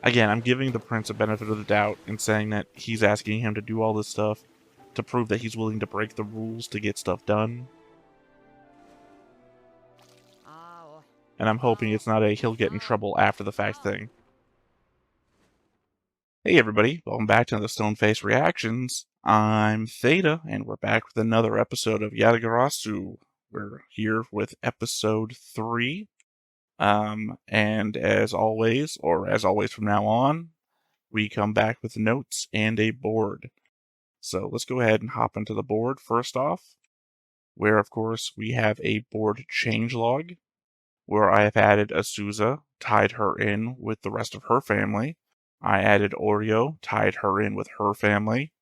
Again, I'm giving the prince a benefit of the doubt in saying that he's asking him to do all this stuff to prove that he's willing to break the rules to get stuff done. And I'm hoping it's not a he'll get in trouble after the fact thing. Hey everybody, welcome back to the Stoneface Reactions. I'm Theta, and we're back with another episode of Yatagarasu. We're here with episode 3. And as always from now on, we come back with notes and a board. So let's go ahead and hop into the board first off, where of course we have a board changelog, where I have added Azusa, tied her in with the rest of her family. I added Oreo, tied her in with her family.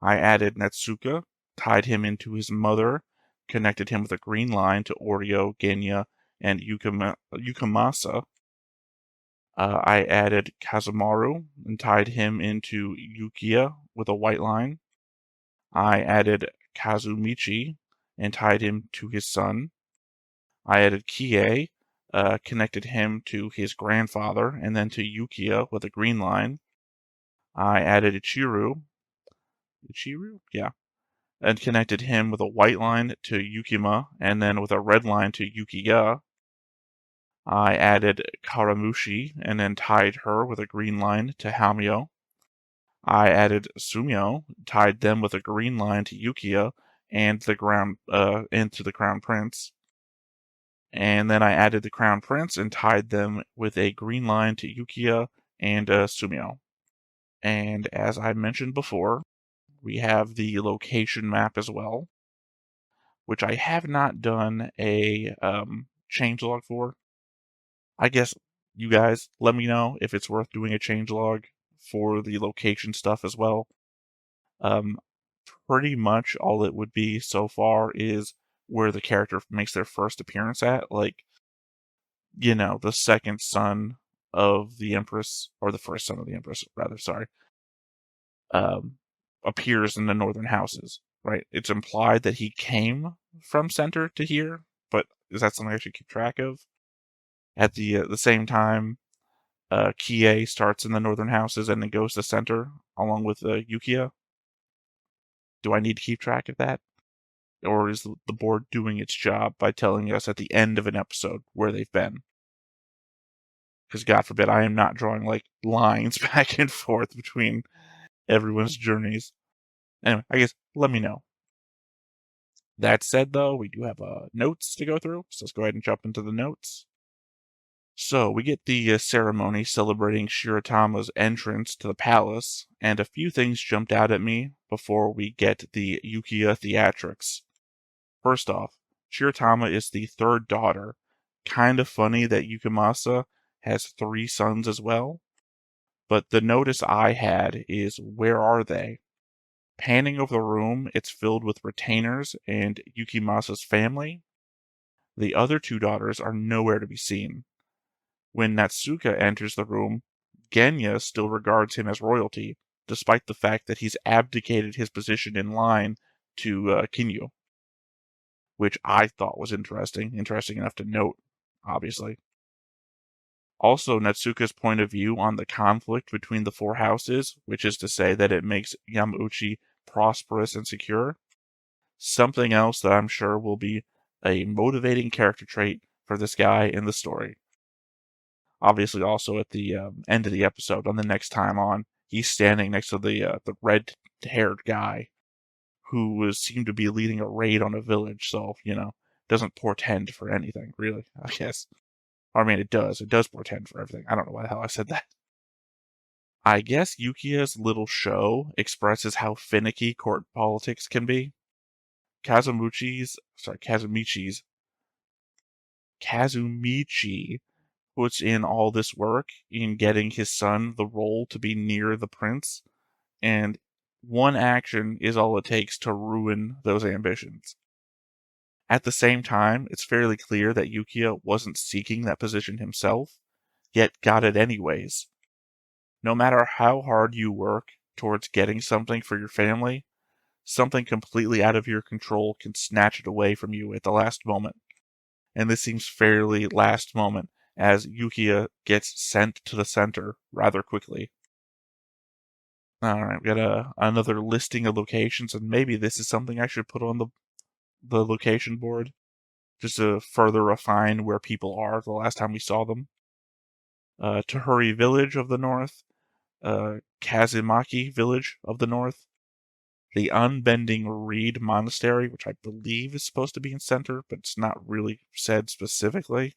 I added Natsuka, tied him into his mother, connected him with a green line to Oreo, Genya, and Yukamasa. I added Kazumaru and tied him into Yukiya with a white line. I added Kazumichi and tied him to his son. I added Kie, connected him to his grandfather, and then to Yukiya with a green line. I added Ichiru? Yeah. And connected him with a white line to Yukima, and then with a red line to Yukiya. I added Karamushi, and then tied her with a green line to Hamio. I added Sumio, tied them with a green line to Yukiya and the into the Crown Prince. And then I added the Crown Prince and tied them with a green line to Yukiya and Sumio. And as I mentioned before, we have the location map as well, which I have not done a changelog for. I guess you guys let me know if it's worth doing a changelog for the location stuff as well. Pretty much all it would be so far is where the character makes their first appearance at, like, the second son of the Empress, or the first son of the Empress, rather, sorry, appears in the northern houses, right? It's implied that he came from center to here, but is that something I should keep track of? At the same time, Kie starts in the northern houses and then goes to center along with Yukiya. Do I need to keep track of that? Or is the board doing its job by telling us at the end of an episode where they've been? Because God forbid I am not drawing like lines back and forth between everyone's journeys. Anyway, I guess let me know. That said, though, we do have notes to go through, so let's go ahead and jump into the notes. So we get the ceremony celebrating Shiratama's entrance to the palace, and a few things jumped out at me before we get the Yukiya theatrics. First off, Shiratama is the third daughter. Kind of funny that Yukimasa has 3 sons as well. But the notice I had is, where are they? Panning over the room, it's filled with retainers and Yukimasa's family. The other 2 daughters are nowhere to be seen. When Natsuka enters the room, Genya still regards him as royalty, despite the fact that he's abdicated his position in line to Kinyu, which I thought was interesting enough to note, obviously. Also, Natsuka's point of view on the conflict between the 4 houses, which is to say that it makes Yamauchi prosperous and secure. Something else that I'm sure will be a motivating character trait for this guy in the story. Obviously, also at the end of the episode, on the next time on, he's standing next to the red-haired guy who seemed to be leading a raid on a village, so, doesn't portend for anything, really, I guess. I mean, it does. It does portend for everything. I don't know why the hell I said that. I guess Yukiya's little show expresses how finicky court politics can be. Kazumichi puts in all this work in getting his son the role to be near the prince, and one action is all it takes to ruin those ambitions. At the same time, it's fairly clear that Yukiya wasn't seeking that position himself, yet got it anyways. No matter how hard you work towards getting something for your family, something completely out of your control can snatch it away from you at the last moment. And this seems fairly last moment, as Yukiya gets sent to the center rather quickly. Alright, we got another listing of locations, and maybe this is something I should put on the location board, just to further refine where people are the last time we saw them. Tahuri Village of the North, Kazumaki Village of the North, the Unbending Reed Monastery, which I believe is supposed to be in center, but it's not really said specifically.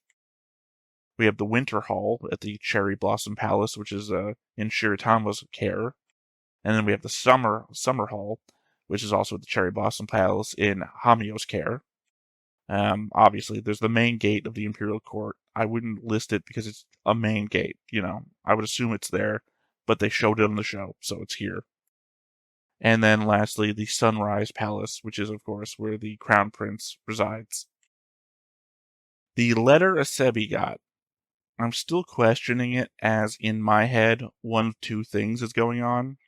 We have the Winter Hall at the Cherry Blossom Palace, which is in Shiratama's care. And then we have the Summer Hall, which is also at the Cherry Blossom Palace in Hamio's care. Obviously, there's the main gate of the Imperial Court. I wouldn't list it because it's a main gate, I would assume it's there, but they showed it on the show, so it's here. And then lastly, the Sunrise Palace, which is, of course, where the Crown Prince resides. The letter asebi got, I'm still questioning it, as in my head, one of two things is going on.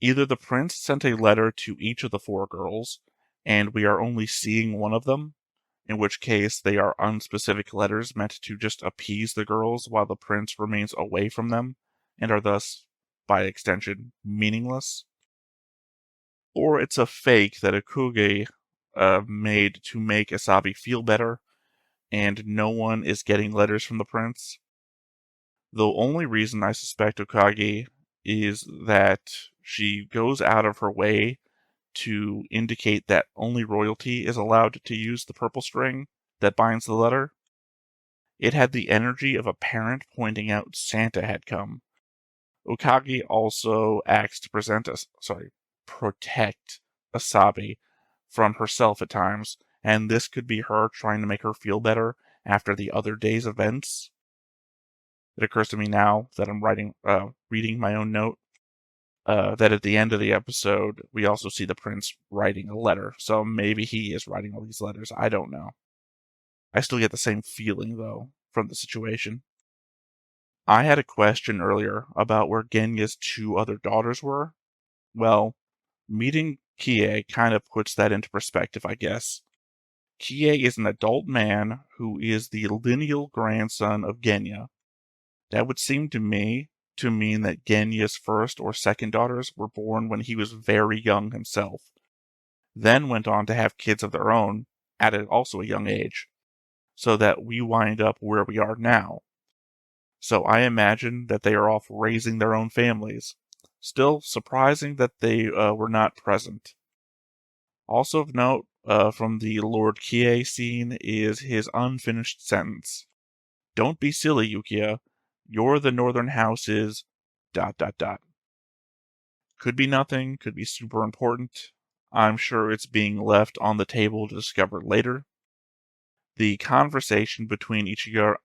Either the prince sent a letter to each of the 4 girls, and we are only seeing one of them, in which case they are unspecific letters meant to just appease the girls while the prince remains away from them, and are thus, by extension, meaningless. Or it's a fake that Okuge made to make Asabi feel better, and no one is getting letters from the prince. The only reason I suspect Okage is that she goes out of her way to indicate that only royalty is allowed to use the purple string that binds the letter. It had the energy of a parent pointing out Santa had come. Okage also acts to protect Asabi from herself at times, and this could be her trying to make her feel better after the other day's events. It occurs to me now that I'm reading my own note, that at the end of the episode, we also see the prince writing a letter. So maybe he is writing all these letters. I don't know. I still get the same feeling, though, from the situation. I had a question earlier about where Genya's 2 other daughters were. Well, meeting Kie kind of puts that into perspective, I guess. Kie is an adult man who is the lineal grandson of Genya. That would seem to me to mean that Genya's first or second daughters were born when he was very young himself, then went on to have kids of their own at also a young age, so that we wind up where we are now. So I imagine that they are off raising their own families. Still surprising that they were not present. Also of note, from the Lord Kie scene is his unfinished sentence. Don't be silly, Yukiya. You're the Northern House's ... Could be nothing, could be super important. I'm sure it's being left on the table to discover later. The conversation between Ichigo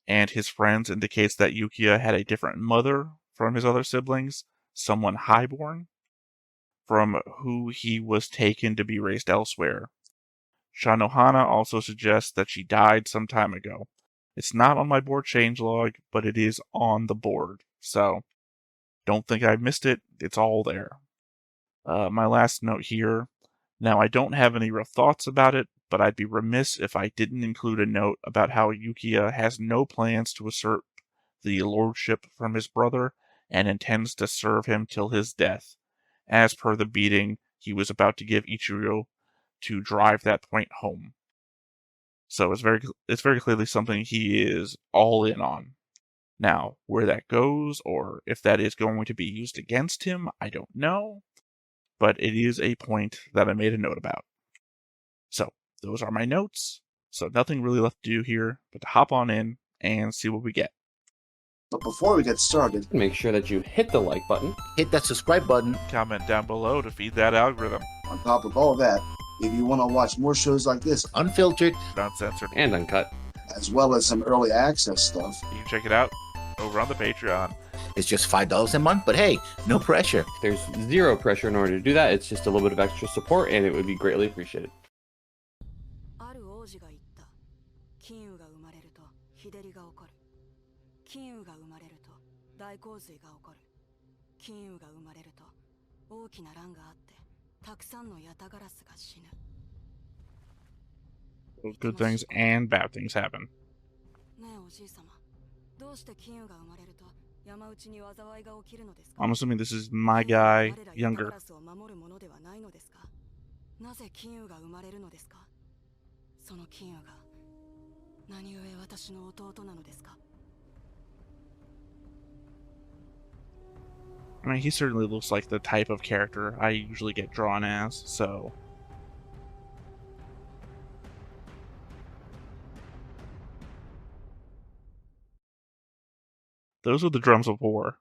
and his friends indicates that Yukiya had a different mother from his other siblings, someone highborn, from who he was taken to be raised elsewhere. Shanohana also suggests that she died some time ago. It's not on my board changelog, but it is on the board, so don't think I missed it. It's all there. My last note here. Now, I don't have any real thoughts about it, but I'd be remiss if I didn't include a note about how Yukiya has no plans to usurp the lordship from his brother and intends to serve him till his death, as per the beating he was about to give Ichiro to drive that point home. So it's very clearly something he is all in on. Now, where that goes, or if that is going to be used against him, I don't know, but it is a point that I made a note about. So, those are my notes, so nothing really left to do here but to hop on in and see what we get. But before we get started, make sure that you hit the like button, hit that subscribe button, comment down below to feed that algorithm. On top of all that, if you want to watch more shows like this, unfiltered, uncensored, and uncut, as well as some early access stuff, you can check it out over on the Patreon. It's just $5 a month, but hey, no pressure. There's zero pressure in order to do that. It's just a little bit of extra support, and it would be greatly appreciated. Good things and bad things happen. I'm assuming this is my guy, younger. I mean, he certainly looks like the type of character I usually get drawn as, so... Those are the drums of war.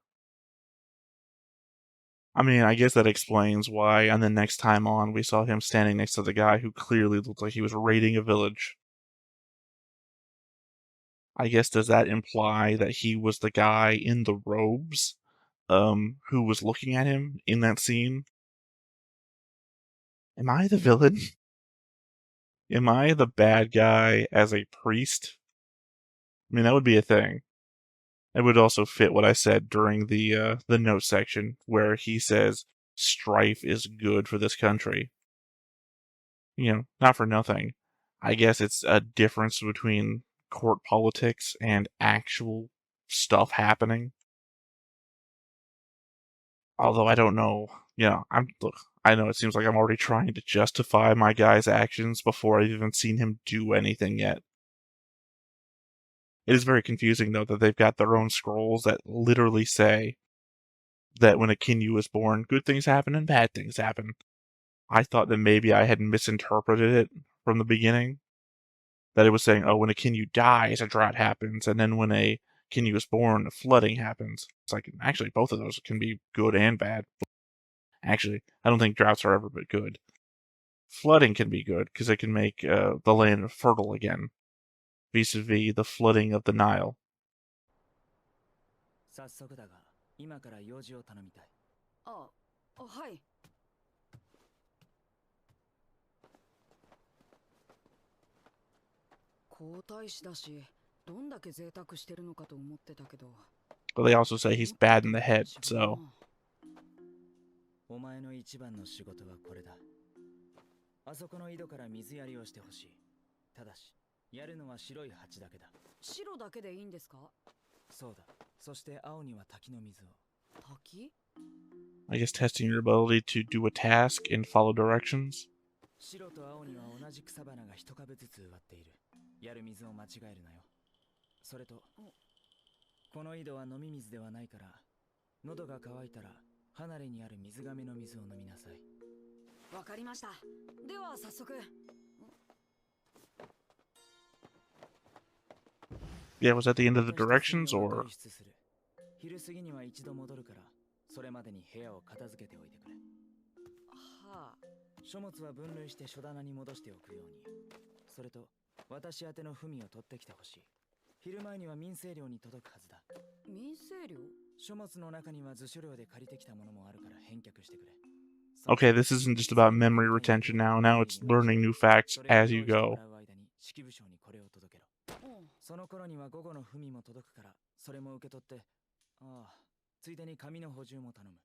I mean, I guess that explains why, and the next time on, we saw him standing next to the guy who clearly looked like he was raiding a village. I guess, does that imply that he was the guy in the robes, who was looking at him in that scene? Am I the villain? Am I the bad guy as a priest? I mean, that would be a thing. It would also fit what I said during the note section, where he says, strife is good for this country. You know, not for nothing. I guess it's a difference between court politics and actual stuff happening. Although I don't know, look, I know it seems like I'm already trying to justify my guy's actions before I've even seen him do anything yet. It is very confusing, though, that they've got their own scrolls that literally say that when a Kinyu is born, good things happen and bad things happen. I thought that maybe I had misinterpreted it from the beginning. That it was saying, oh, when a Kinyu dies, a drought happens, and then when a Kinyu is born, flooding happens. It's like, actually, both of those can be good and bad. Actually, I don't think droughts are ever but good. Flooding can be good, because it can make the land fertile again, vis-a-vis the flooding of the Nile. 早速だが、今から用事を頼みたい。あ、はい。皇太子だし、どんだけ贅沢してるのかと思ってたけど。But they also say he's bad in the head, so. お前の一番の仕事はこれだ。あそこの井戸から水やりをしてほしい。ただし、やるのは白い鉢だけだ。白だけでいいんですか？そうだ。そして青には滝の水を。滝？ I guess testing your ability to do a task and follow directions. 白と青には同じ草花が一株ずつ植わっている。やる水を間違えるなよ。それと、この井戸は飲み水ではないから、喉が渇いたら離れにある水がめの水を飲みなさい。わかりました。では早速。Yeah, was that the end of the directions, or? 昼過ぎには一度戻るから、それまでに部屋を片付けておいてくれ。はあ。書物は分類して書棚に戻しておくように。それと、私宛ての文を取ってきてほしい。昼前には民生寮に届くはずだ。民生寮？書物の中には図書寮で借りてきたものもあるから返却してくれ。Okay, this isn't just about memory retention now. Now it's learning new facts as you go. その頃には午後の文も届くから、それも受け取って、ああ、ついでに紙の補充も頼む。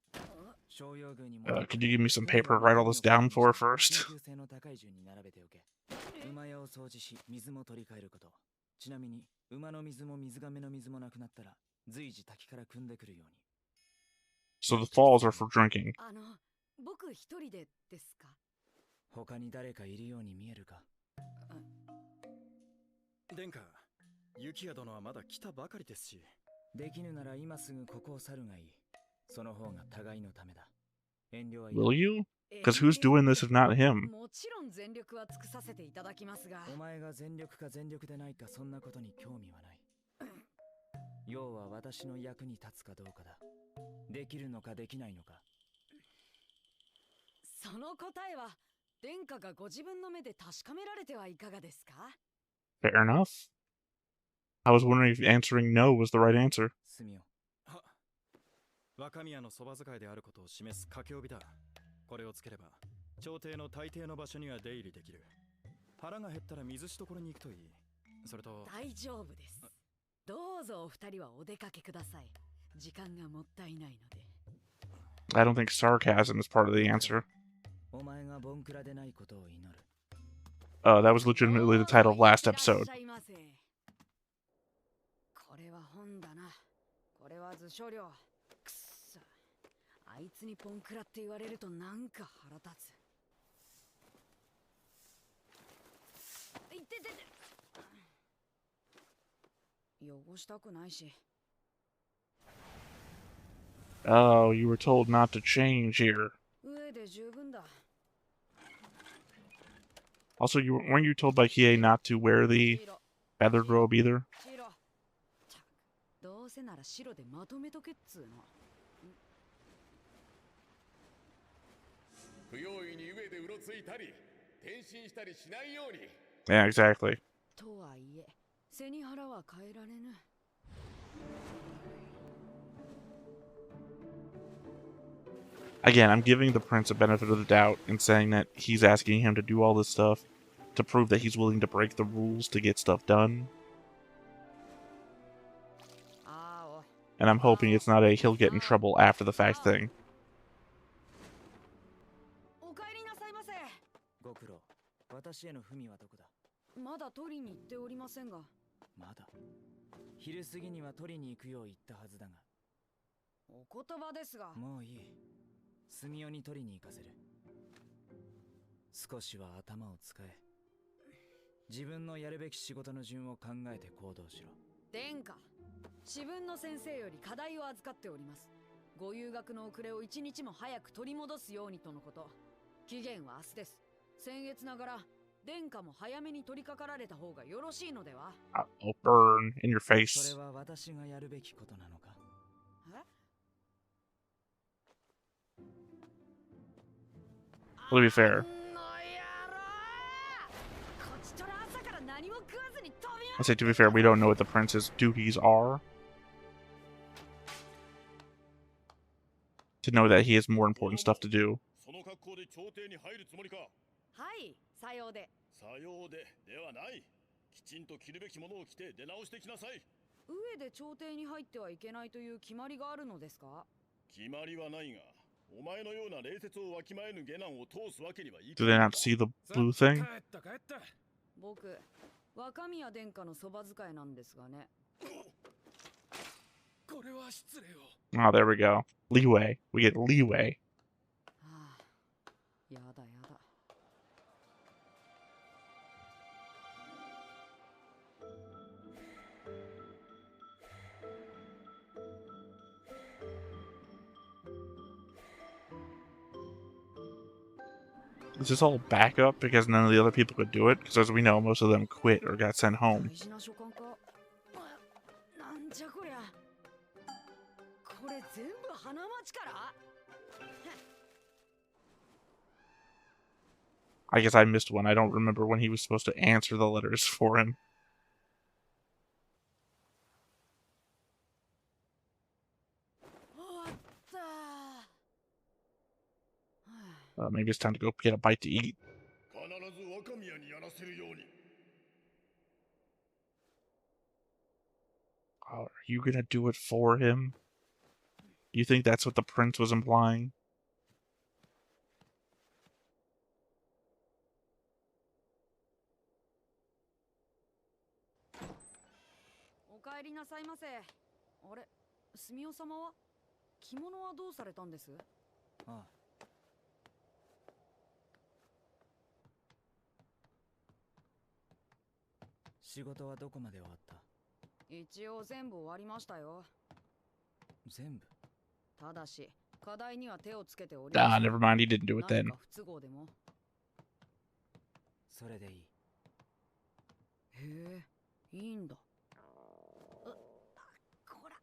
Could you give me some paper to write all this down for first? 馬屋を掃除し、水も取り替えること。ちなみに、馬の水も水がめの水もなくなったら、随時滝から汲んでくるように。So the falls are for drinking. 僕一人でですか？他に誰かいるように見えるか？殿下、雪谷殿はまだ来たばかりですし。できぬなら今すぐここを去るがいい。その方が互いのためだ。遠慮は。Will you? Because who's doing this if not him? もちろん全力は尽くさせていただきますが。お前が全力か全力でないかそんなことに興味はない。要は私の役に立つかどうかだ。できるのかできないのか。その答えは殿下がご自分の目で確かめられてはいかがですか？ Fair enough. I was wondering if answering no was the right answer. 若宮のそば使いであることを示す掛け帯だ。これをつければ朝廷の大抵の場所には出入りできる。腹が減ったら水しどころに行くといい。それと大丈夫です。どうぞお二人はお出かけください。時間がもったいないので。I don't think sarcasm is part of the answer. お前がボンクラでないことを祈る。That was legitimately the title of last episode. これは本だな。これは図書量。くっそ。あいつにポンクラって言われるとなんか腹立つ。いっててて。汚したくないし。 Oh, you were told not to change here. 上で十分だ。 Also, weren't you told by Kie not to wear the feathered robe either? 白。どうせなら白でまとめとけっつうの。不用意に上でうろついたり転身したりしないように。 Yeah, exactly. とはいえ、背に腹は変えられぬ。 Again, I'm giving the prince a benefit of the doubt in saying that he's asking him to do all this stuff to prove that he's willing to break the rules to get stuff done. And I'm hoping it's not a he'll get in trouble after the fact thing. お帰りなさいませ。ご苦労。私への文はどこだ？まだ取りに行っておりませんが。まだ。昼過ぎには取りに行くよう言ったはずだが。お言葉ですが。もういい。住代に取りに行かせる。少しは頭を使え。自分のやるべき仕事の順を考えて行動しろ。殿下、自分の先生より課題を預かっております。ご留学の遅れを一日も早く取り戻すようにとのこと。期限は明日です。僭越ながら殿下も早めに取り掛かられた方がよろしいのでは？ I'll burn in your そ face. れは私がやるべきことなのか？ To be fair, I say to be fair, we don't know what the prince's duties are. To know that he has more important stuff to do. その格好で朝廷に入るつもりか？はい、さようで。さようでではない。きちんと着るべきものを着て出直してきなさい。上で朝廷に入ってはいけないという決まりがあるのですか？決まりはないが、お前のような礼節をわきまえぬ下男を通すわけにはいか Do ない。 they not see the blue thing? 僕、若宮殿下のそば使いなんですがね。これは失礼を。 Oh, there we go. Leeway. We get leeway. はあ、やだやだ。 Is this all backup because none of the other people could do it? Because as we know, most of them quit or got sent home. 大事な書簡か。なんじゃこりゃ。これ全部花町から？ I guess I missed one. I don't remember when he was supposed to answer the letters for him. Maybe it's time to go get a bite to eat. 必ず若宮にやらせるように。 Oh, are you gonna do it for him? You think that's what the prince was implying? お帰りなさいませ。あれ、住代様は？着物はどうされたんです？ああ。仕事はどこまで終わった？一応全部終わりましたよ。全部？ただし、課題には手をつけておりま Ah, す。 never mind. He didn't do it 何 then. か不都合でも？それでいい。へえ、いいんだ。こら。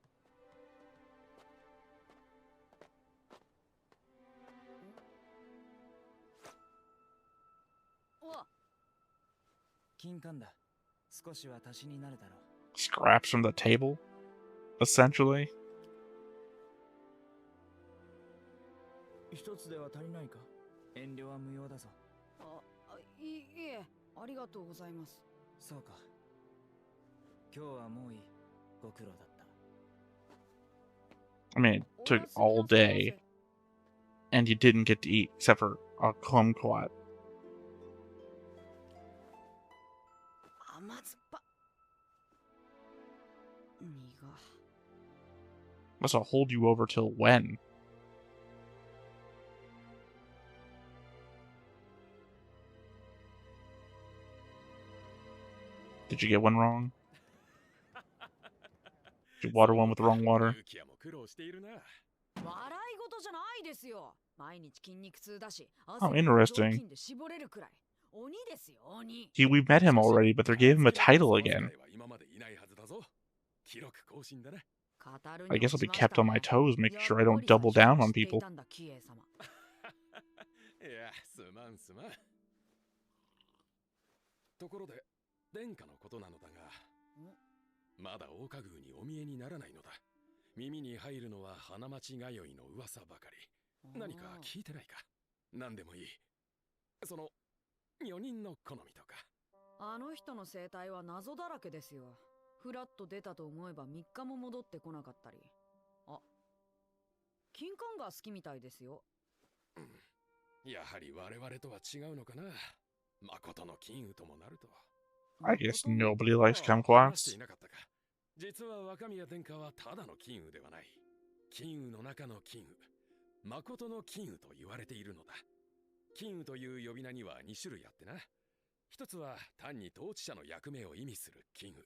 お。金柑だ。少しは足しになるだろう。 Scraps from the table? Essentially? 一つでは足りないか？遠慮は無用だぞ。いえ、ありがとうございます。そうか。今日はもういい。ご苦労だった。 I mean, it took all day. And you didn't get to eat except for a kumquat. 甘酸っぱ。Must I'll hold you over till when? Did you get one wrong? Did you water one with the wrong water? 笑い事じゃないですよ。毎日筋肉痛だし、 Oh, interesting. で絞れるくらい。鬼ですよ、鬼。 We met him already, but they gave him a title again. I guess I'll be kept on my toes, making sure I don't double down on people. いや、すまんすまん。ところで、殿下のことなのだが、まだ大花宮にお見えにならないのだ。耳に入るのは花町通いの噂ばかり。何か聞いてないか？何でもいい。その4人の好みとか。あの人の生態は謎だらけですよ。フラッと出たと思えば3日も戻ってこなかったり。あ、金柑が好きみたいですよ。やはり我々とは違うのかな。誠の金羽ともなると。I guess nobody likes kumquats. 実は若宮殿下はただの金羽ではない。金羽の中の金羽、誠の金羽と言われているのだ。金羽という呼び名には2種類あってな。一つは単に統治者の役目を意味する金羽。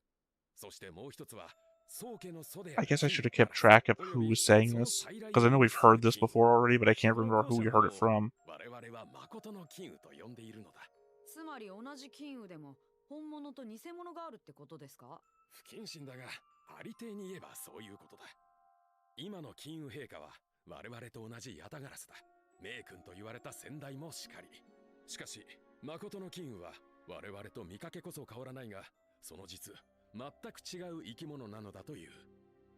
そしてもう一つは宗家の祖である。I guess I should have kept track of who was saying this, because I know we've heard this before already, but I can't remember who we heard it from. 我々は誠の金羽と呼んでいるのだ。つまり同じ金羽でも本物と偽物があるってことですか？不謹慎だが、ありていに言えばそういうことだ。今の金羽陛下は我々と同じヤタガラスだ。名君と言われた先代もしかり。しかし、誠の金羽は我々と見かけこそ変わらないが、その実、全く違う生き物なのだという。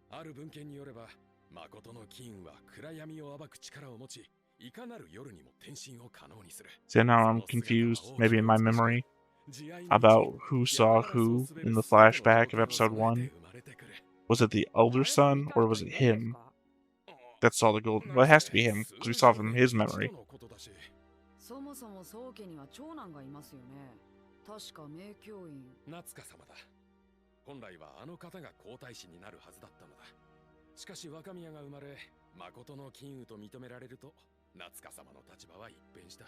ある文献によれば、誠の金羽は暗闇を暴く力を持ち、いかなる夜にも転身を可能にする。So now I'm confused, maybe in my memory, about who saw who in the flashback of episode 1. Was it the elder son, or was it him that saw the golden? Well, it has to be him, because we saw from his memory. そもそも宗家には長男がいますよね。確か名教員。夏香様だ。本来はあの方が皇太子になるはずだったのだ。しかし若宮が生まれ、誠の金羽と認められると、夏香様の立場は一変した。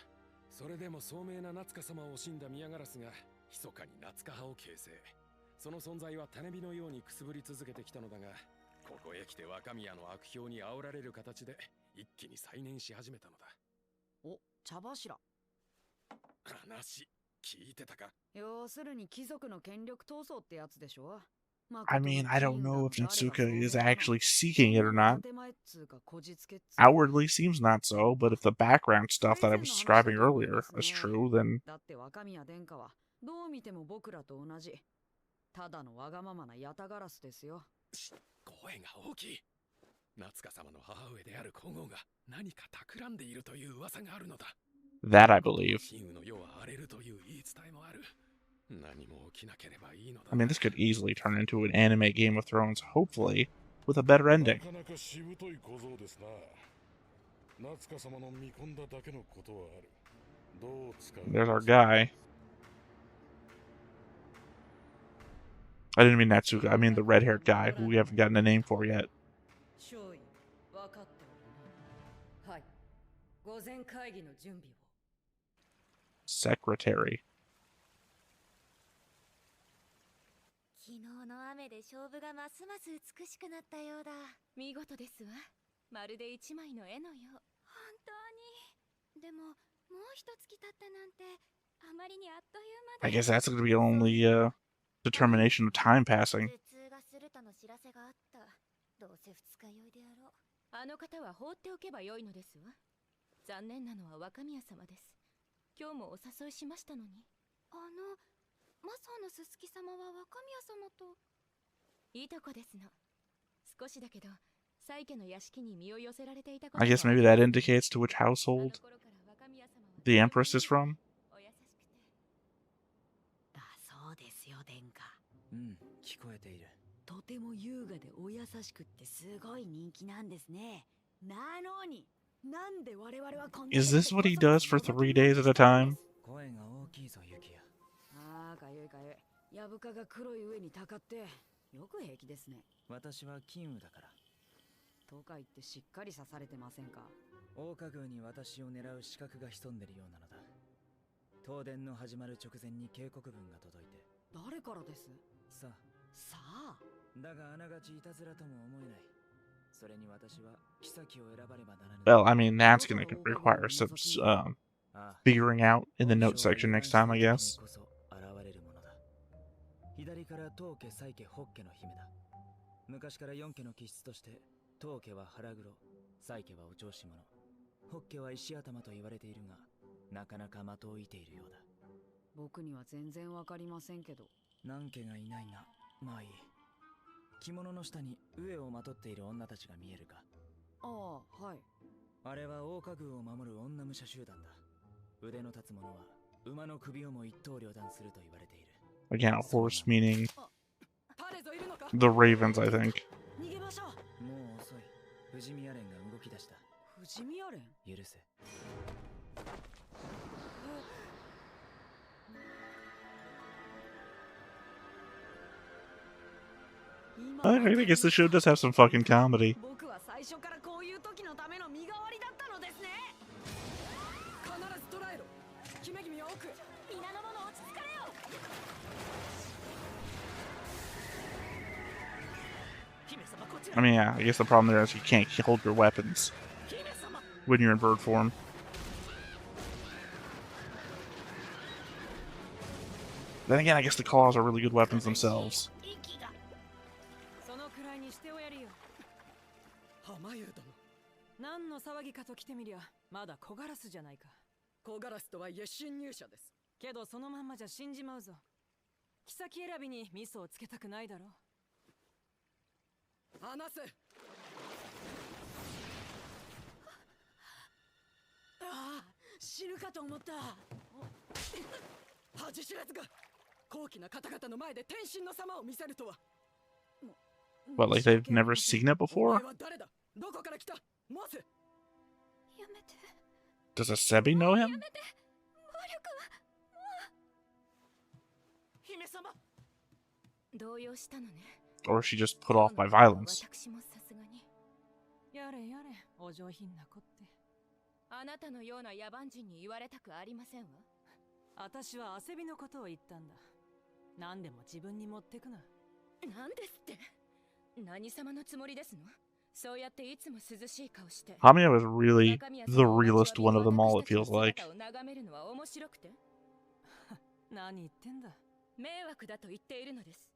それでも聡明な夏香様を惜しんだ宮ガラスが、密かに夏香派を形成。その存在は種火のようにくすぶり続けてきたのだが、ここへ来て若宮の悪評に煽られる形で、一気に再燃し始めたのだ。お、茶柱。話、聞いてたか？要するに貴族の権力闘争ってやつでしょ？ I mean, I don't know if Natsuka is actually seeking it or not. Outwardly seems not so, but if the background stuff that I was describing earlier is true, then... だって若宮殿下はどう見ても僕らと同じ。ただのわがままなヤタガラスですよ。声が大きい。夏香様の母上である皇后が何か企んでいるという噂があるのだ。That I believe. 金羽の世は荒れるという言い伝えもある。何も起きなければいいのだ。I mean, this could easily turn into an anime Game of Thrones, hopefully, with a better ending. There's our guy. I didn't mean Natsuka, I mean the red-haired guy, who we haven't gotten a name for yet. Secretary. 昨日の雨で勝負がますます美しくなったようだ。見事ですわ。まるで一枚の絵のよう。本当に。でも、もう一月経ったなんて、あまりにあっという間だ。 I guess that's going to be only determination of time passing. 頭痛がするとの知らせがあった。どうせ二日酔いであろう。あの方は放っておけばよいのですわ。残念なのは若宮様です。今日もお誘いしましたのに。マサのすすき様は若宮様といとこですの。少しだけど、サイ家の屋敷に身を寄せられていたこと。 I guess maybe that indicates to which household the Empress is from. だそうですよ、殿下。聞こえている。とても優雅でお優しくってすごい人気なんですね。なのに、なんで我々はこんな。 Is this what he does for 3 days at a time? 声が大きいぞ、ユキヤ。ああ、かゆいかゆい。ヤブカが黒い上にたかって。よく平気ですね。私は金羽だから。とか言ってしっかり刺されてませんか？桜花宮に私を狙う刺客が潜んでるようなのだ。東電の始まる直前に警告文が届いて。誰からです？さあ。さあ。だがあながちいたずらとも思えない。それに私は妃を選ばねばならぬ。Well, I mean, that's going to require some figuring out in the note section next time, I guess. 左から当家、妻家、北家の姫だ。昔から4家の気質として、当家は腹黒、妻家はお調子者、北家は石頭と言われているが、なかなか的を射ているようだ。僕には全然わかりませんけど。何家がいないが、まあいい。着物の下に飢えをまとっている女たちが見えるか？ああ、はい。あれは桜花宮を守る女武者集団だ。腕の立つ者は馬の首をも一刀両断すると言われている。Again, a horse meaning the ravens, I think. 逃げましょう。もう遅い。不死身アレンが動き出した。不死身アレン？許せ。I guess the show does have some fucking comedy. 僕は最初からこういう時のための身代わりだったのですね。必ず捕らえろ。姫君は奥。皆の者落ち着かれよ。I mean, yeah, I guess the problem there is you can't hold your weapons when you're in bird form. Then again, I guess the claws are really good weapons themselves. そのくらいにしておやりよ。浜湯殿。何の騒ぎかと来てみりゃ、まだ小ガラスじゃないか。小ガラスとはいえ侵入者です。けどそのまんまじゃ死んじまうぞ。妃選びにミスをつけたくないだろう。離せ。ああ、死ぬかと思った。恥知らずが高貴な方々の前で天神の様を見せるとは。But like they've never seen it before? 誰だ？どこから来た？モス。やめて。 Does asebi know him? やめて。暴力はもう。姫様。動揺したのね。Or is she just put off by violence? 私もさすがに。やれやれ、お上品な子って。あなたのような野蛮人に言われたくありませんわ。私はアセビのことを言ったんだ。何でも自分に持ってくな。なんですって。何様のつもりですの？そうやっていつも涼しい顔して。Hamiya was really the realest one of them all, it feels like. 眺めるのは面白くて。何言ってんだ。迷惑だと言っているのです。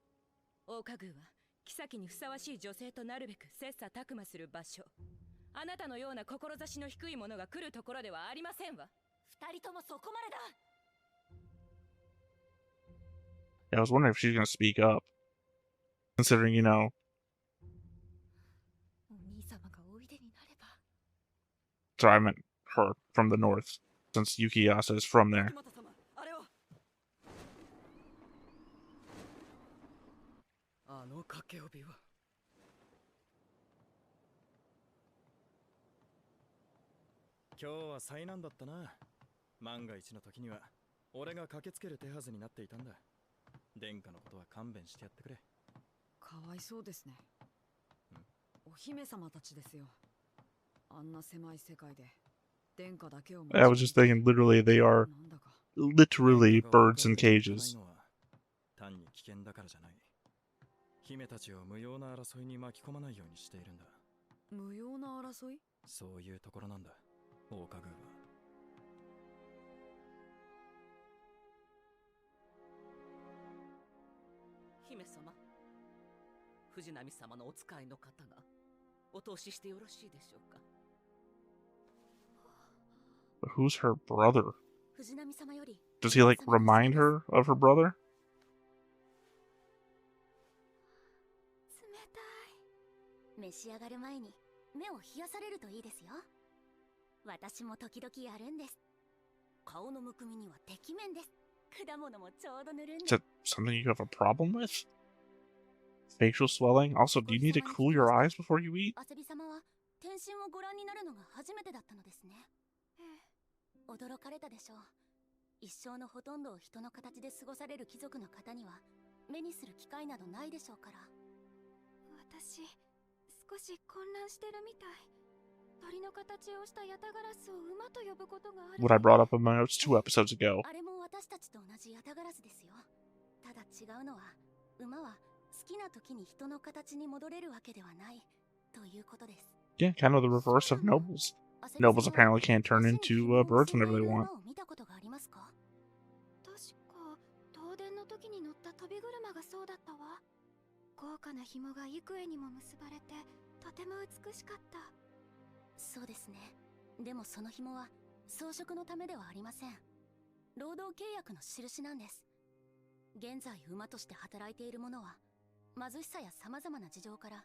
桜花宮は妃にふさわしい女性となるべく切磋琢磨する場所。あなたのような志の低い者が来るところではありませんわ。二人ともそこまでだ。 Yeah, I was wondering if she's gonna speak up. Considering, you know. お兄様がおいでになれば。 Sorry, I meant her from the north. Since Yukiyasa is from there. あの掛け帯は。今日は災難だったな。万が一の時には俺が駆けつける手はずになっていたんだ。殿下のことは勘弁してやってくれ。かわいそうですね。お姫様たちですよ。あんな狭い世界で殿下だけを。I was just thinking, literally, they are literally birds in cages. 単に危険だからじゃない。姫たちを無用な争いに巻き込まないようにしているんだ。無用な争い？そういうところなんだ、桜花宮は。姫様、藤波様のお使いの方がお通ししてよろしいでしょうか。 But who's her brother? 藤波様より Does he like remind her of her brother? 冷たい。召し上がる前に目を冷やされるといいですよ。私も時々やるんです。顔のむくみにはてきめんです。果物もちょうど塗るんで Is that something you have a problem with? Facial swelling? Also, do you need to cool your eyes before you eat? アセビ様は天神をご覧になるのが初めてだったのですね。驚かれたでしょう。一生のほとんどを人の形で過ごされる貴族の方には目にする機会などないでしょうから。私、少し混乱してるみたい。鳥の形をしたヤタガラスを馬と呼ぶことがある。 What I brought up in my notes 2 episodes ago. あれも私たちと同じヤタガラスですよ。ただ違うのは、馬は好きな時に人の形に戻れるわけではないということです。 Yeah, kind of the reverse of nobles. Nobles apparently can't turn into birds whenever they want. 見たことがありますか？確か東電の時に乗った飛び車がそうだったわ。豪華な紐が幾重にも結ばれてとても美しかった。そうですね。でもその紐は装飾のためではありません。労働契約の印なんです。現在馬として働いている者は貧しさや様々な事情から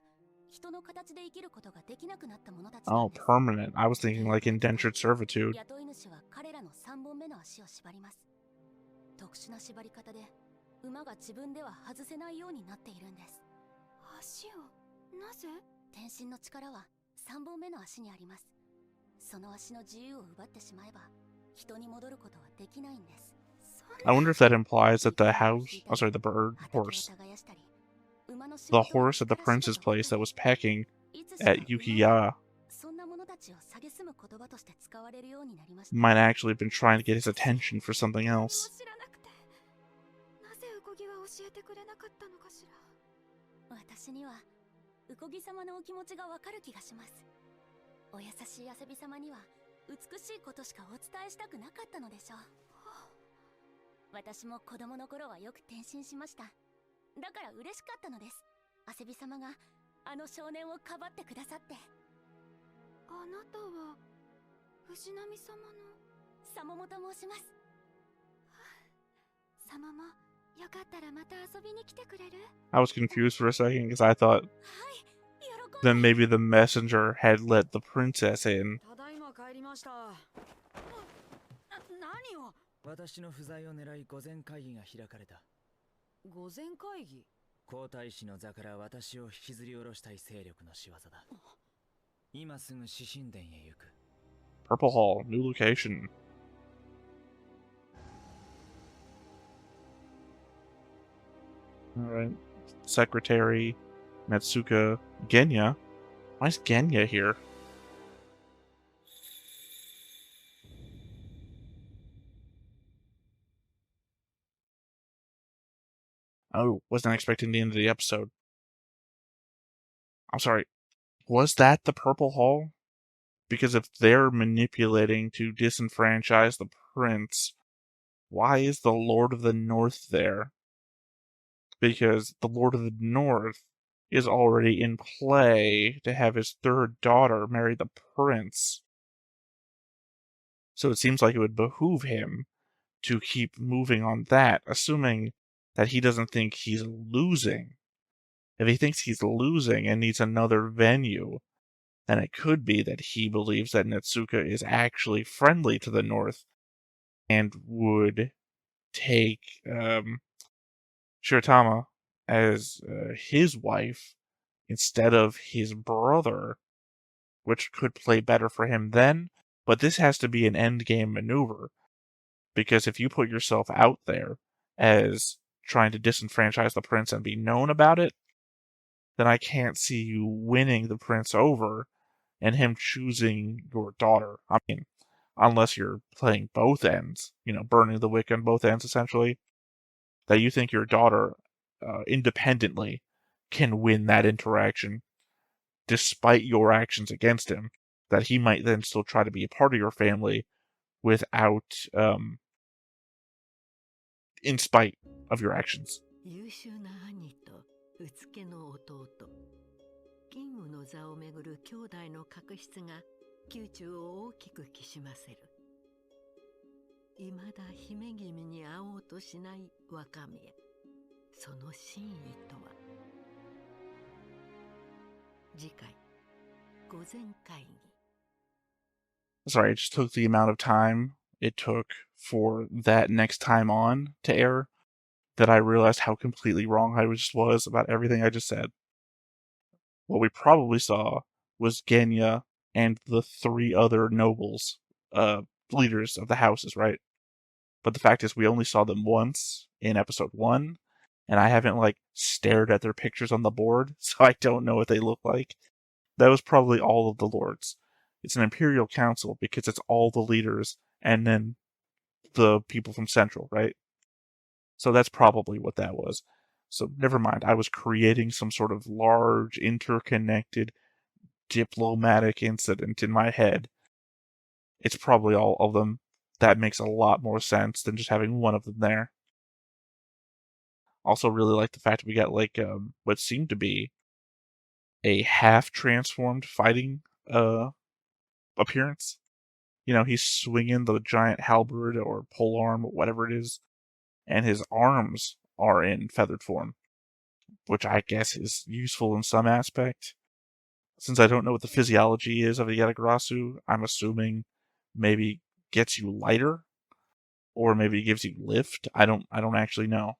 人の形で生きることができなくなった者たちなん Oh, です。 permanent. I was thinking like indentured servitude. 雇い主は彼らの3本目の足を縛ります。特殊な縛り方で馬が自分では外せないようになっているんです。足をなぜ？天身の力は3本目の足にあります。その足の自由を奪ってしまえば人に戻ることはできないんです。 I wonder if that implies that the horse, the horse at the prince's place that was pecking at Yukiya might actually have been trying to get his attention for something else. なぜウコギは教えてくれなかったのかしら。私にはウコギ様のお気持ちがわかる気がします。お優しいアセビ様には美しいことしかお伝えしたくなかったのでしょう。私も子供の頃はよく転身しました。だから嬉しかったのです。アセビ様があの少年をかばってくださって。あなたは藤波様のサモモと申します。サモモ、よかったらまた遊びに来てくれる？ I was confused for a second because I thought that maybe the messenger had let the princess in. ただいま帰りました。何を？私の不在を狙い御前会議が開かれた。御前会議？皇太子の座から私を引きずり下ろしたい勢力の仕業だ。今すぐ指神殿へ行く。Purple Hall, new location. Alright. Secretary, Natsuka, Genya. Why is Genya here? Oh, wasn't expecting the end of the episode. I'm sorry. Was that the Purple Hall? Because if they're manipulating to disenfranchise the prince, why is the Lord of the North there? Because the Lord of the North is already in play to have his third daughter marry the prince. So it seems like it would behoove him to keep moving on that, assuming that he doesn't think he's losing. If he thinks he's losing and needs another venue, then it could be that he believes that Natsuka is actually friendly to the North and would take Shiratama as his wife instead of his brother, which could play better for him then. But this has to be an endgame maneuver, because if you put yourself out there as trying to disenfranchise the prince and be known about it, then I can't see you winning the prince over and him choosing your daughter. I mean, unless you're playing both ends, burning the wick on both ends, essentially, that you think your daughter independently can win that interaction despite your actions against him, that he might then still try to be a part of your family without, in spite of your actions. 優秀な兄とうつけの弟、キングの座をめぐる兄弟の確執が宮中を大きくきしませる。いまだ姫君に会おうとしない若宮、その真意とは。次回、御前会議。 Sorry, it just took the amount of time it took for that next time on to air that I realized how completely wrong I just was about everything I just said. What we probably saw was Genya and the 3 other nobles, leaders of the houses, right? But the fact is we only saw them once in episode 1, and I haven't like stared at their pictures on the board, so I don't know what they look like. That was probably all of the lords. It's an imperial council because it's all the leaders and then the people from Central, right? So that's probably what that was. So never mind. I was creating some sort of large, interconnected, diplomatic incident in my head. It's probably all of them. That makes a lot more sense than just having one of them there. Also really like the fact that we got like what seemed to be a half-transformed fighting appearance. You know, he's swinging the giant halberd or polearm or whatever it is, and his arms are in feathered form, which I guess is useful in some aspect. Since I don't know what the physiology is of the Yatagarasu, I'm assuming maybe gets you lighter, or maybe gives you lift. I don't actually know.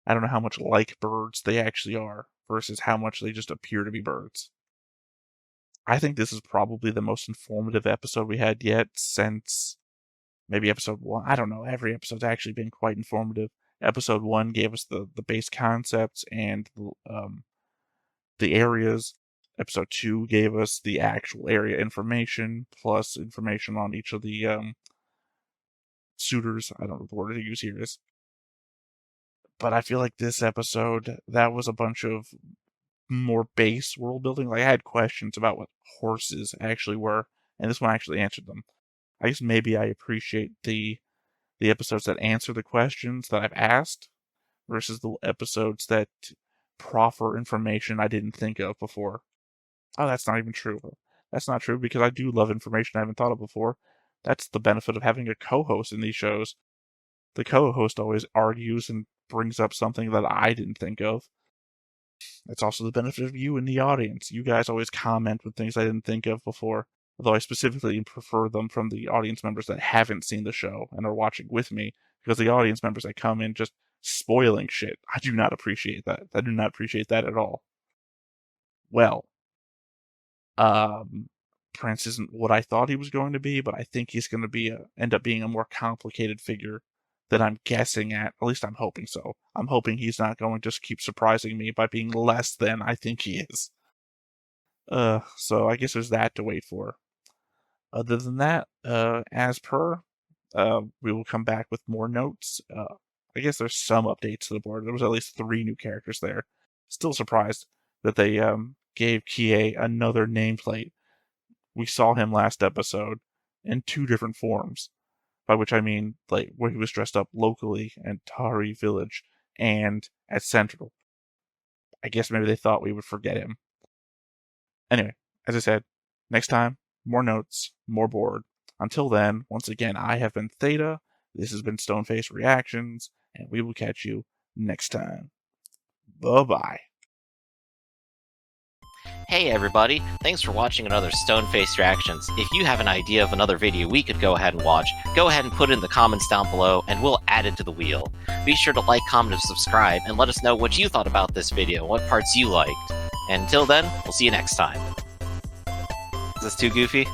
I don't know how much like birds they actually are versus how much they just appear to be birds. I think this is probably the most informative episode we had yet since maybe episode 1. I don't know. Every episode's actually been quite informative. Episode 1 gave us the base concepts and the areas. Episode 2 gave us the actual area information, plus information on each of the suitors. I don't know what the word to use here is. But I feel like this episode, that was a bunch of more base world building. Like, I had questions about what horses actually were, and this one actually answered them. I guess maybe I appreciate the episodes that answer the questions that I've asked versus the episodes that proffer information I didn't think of before. Oh, that's not even true. That's not true because I do love information I haven't thought of before. That's the benefit of having a co-host in these shows. The co-host always argues and brings up something that I didn't think of. It's also the benefit of you in the audience. You guys always comment with things I didn't think of before, although I specifically prefer them from the audience members that haven't seen the show and are watching with me, because the audience members that come in just spoiling shit, I do not appreciate that. I do not appreciate that at all. Well, Prince isn't what I thought he was going to be, but I think he's going to end up being a more complicated figure than I'm guessing at. At least I'm hoping so. I'm hoping he's not going to just keep surprising me by being less than I think he is. So I guess there's that to wait for. Other than that, as per, we will come back with more notes. I guess there's some updates to the board. There was at least 3 new characters there. Still surprised that they gave Kie another nameplate. We saw him last episode in 2 different forms, by which I mean like where he was dressed up locally in Tari Village and at Central. I guess maybe they thought we would forget him. Anyway, as I said, next time, more notes, more board. Until then, once again, I have been Theta, this has been Stoneface Reactions, and we will catch you next time. Bye-bye. Hey everybody, thanks for watching another Stoneface Reactions. If you have an idea of another video we could go ahead and watch, go ahead and put it in the comments down below and we'll add it to the wheel. Be sure to like, comment, and subscribe, and let us know what you thought about this video, what parts you liked. And until then, we'll see you next time. Is this too goofy?